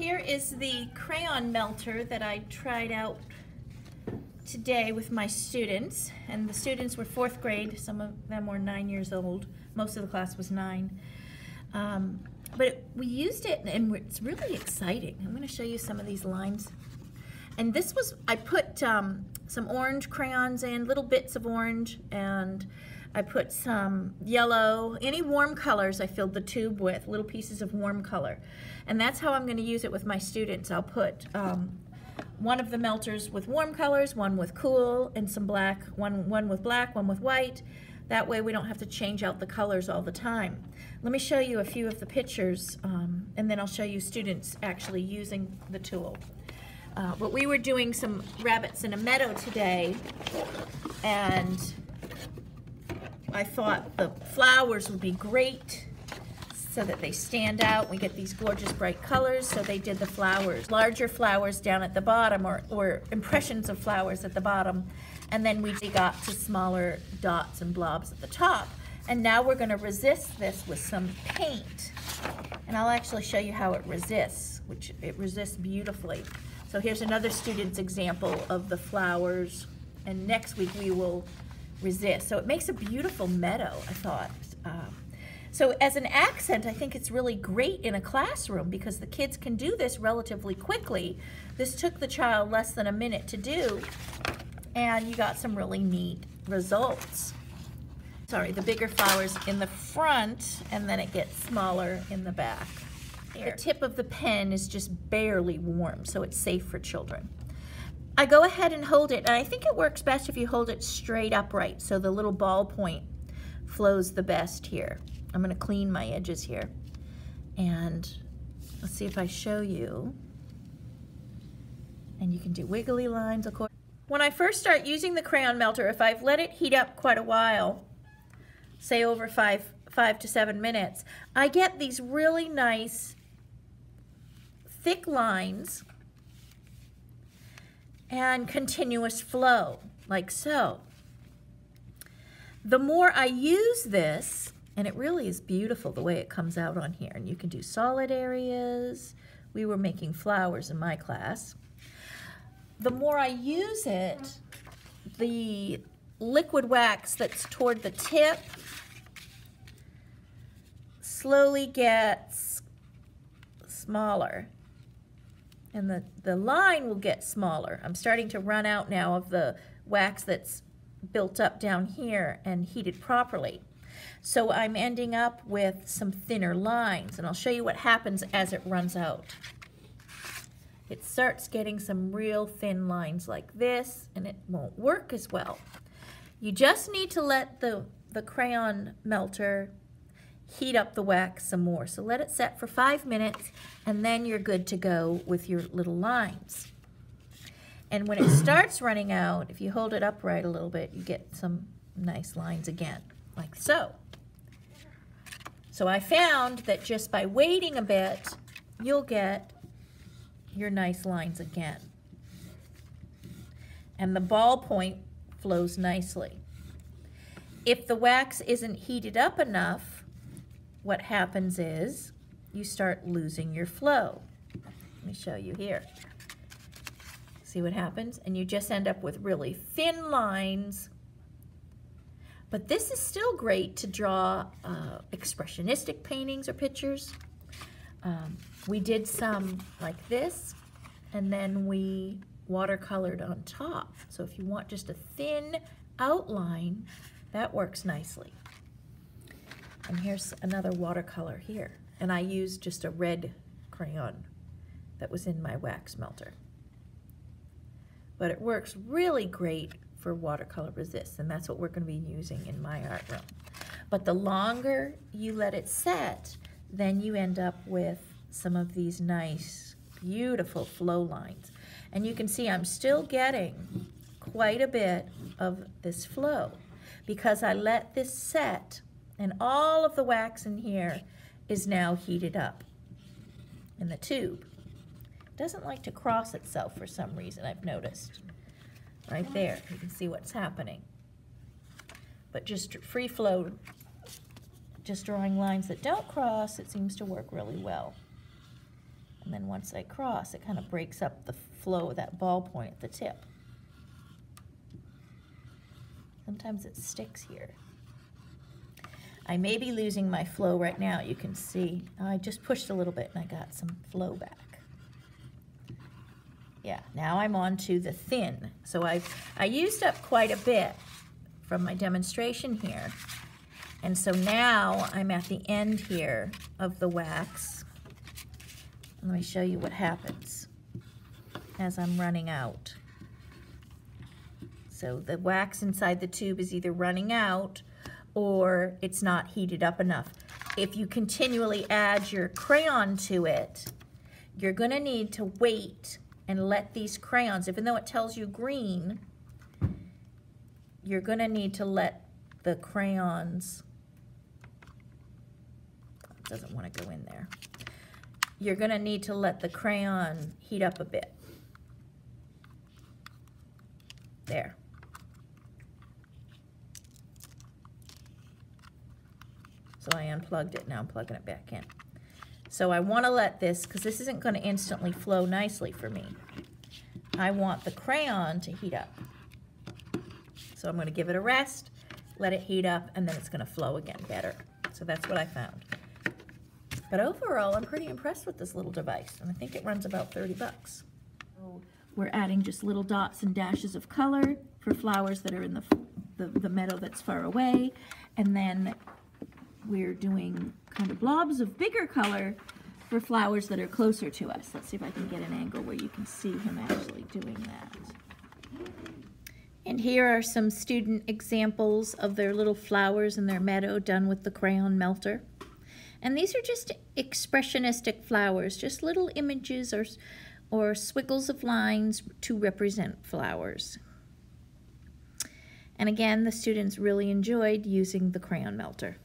Here is the crayon melter that I tried out today with my students, and the students were 4th grade. Some of them were 9 years old. Most of the class was 9. We used it, and it's really exciting. I'm going to show you some of these lines. And this was, I put some orange crayons in, little bits of orange, and I put some yellow, any warm colors I filled the tube with, little pieces of warm color. And that's how I'm going to use it with my students. I'll put one of the melters with warm colors, one with cool, and some black, one with black, one with white. That way we don't have to change out the colors all the time. Let me show you a few of the pictures, and then I'll show you students actually using the tool. But we were doing some rabbits in a meadow today, and I thought the flowers would be great so that they stand out. We get these gorgeous bright colors, so they did the flowers. Larger flowers down at the bottom, or impressions of flowers at the bottom, and then we got to smaller dots and blobs at the top. And now we're going to resist this with some paint. And I'll actually show you how it resists, which it resists beautifully. So here's another student's example of the flowers, and next week we will resist. So it makes a beautiful meadow, I thought. So as an accent, I think it's really great in a classroom because the kids can do this relatively quickly. This took the child less than a minute to do, and you got some really neat results. Sorry, the bigger flowers in the front, and then it gets smaller in the back. The tip of the pen is just barely warm, so it's safe for children. I go ahead and hold it, and I think it works best if you hold it straight upright, so the little ball point flows the best here. I'm going to clean my edges here, and let's see if I show you. And you can do wiggly lines, of course. When I first start using the crayon melter, if I've let it heat up quite a while, say over 5 to 7 minutes, I get these really nice thick lines and continuous flow, like so. The more I use this, and it really is beautiful the way it comes out on here, and you can do solid areas. We were making flowers in my class. The more I use it, the liquid wax that's toward the tip slowly gets smaller, and the line will get smaller. I'm starting to run out now of the wax that's built up down here and heated properly. So I'm ending up with some thinner lines, and I'll show you what happens as it runs out. It starts getting some real thin lines like this, and it won't work as well. You just need to let the crayon melter heat up the wax some more. So let it set for 5 minutes, and then you're good to go with your little lines. And when it starts running out, if you hold it upright a little bit, you get some nice lines again, like so. So I found that just by waiting a bit, you'll get your nice lines again. And the ball point flows nicely. If the wax isn't heated up enough, what happens is you start losing your flow. Let me show you here. See what happens? And you just end up with really thin lines. But this is still great to draw expressionistic paintings or pictures. We did some like this, and then we watercolored on top. So if you want just a thin outline, that works nicely. And here's another watercolor here. And I used just a red crayon that was in my wax melter. But it works really great for watercolor resist, and that's what we're going to be using in my art room. But the longer you let it set, then you end up with some of these nice, beautiful flow lines. And you can see I'm still getting quite a bit of this flow because I let this set, and all of the wax in here is now heated up in the tube. It doesn't like to cross itself for some reason, I've noticed. Right there, you can see what's happening. But just free flow, just drawing lines that don't cross, it seems to work really well. And then then once I cross, it kind of breaks up the flow of that ballpoint at the tip. Sometimes it sticks here. I may be losing my flow right now. You can see I just pushed a little bit and I got some flow back. Yeah, now I'm on to the thin. So I used up quite a bit from my demonstration here. And so now I'm at the end here of the wax. Let me show you what happens as I'm running out. So the wax inside the tube is either running out or it's not heated up enough. If you continually add your crayon to it, you're going to need to wait and let these crayons, even though it tells you green, you're going to need to let the crayons, it doesn't want to go in there. You're going to need to let the crayon heat up a bit. There. So I unplugged it, now I'm plugging it back in. So I want to let this, because this isn't going to instantly flow nicely for me. I want the crayon to heat up. So I'm going to give it a rest, let it heat up, and then it's going to flow again better. So that's what I found. But overall, I'm pretty impressed with this little device, and I think it runs about 30 bucks. So we're adding just little dots and dashes of color for flowers that are in the meadow that's far away, and then we're doing kind of blobs of bigger color for flowers that are closer to us. Let's see if I can get an angle where you can see him actually doing that. And here are some student examples of their little flowers in their meadow done with the crayon melter. And these are just expressionistic flowers, just little images or squiggles of lines to represent flowers. And again, the students really enjoyed using the crayon melter.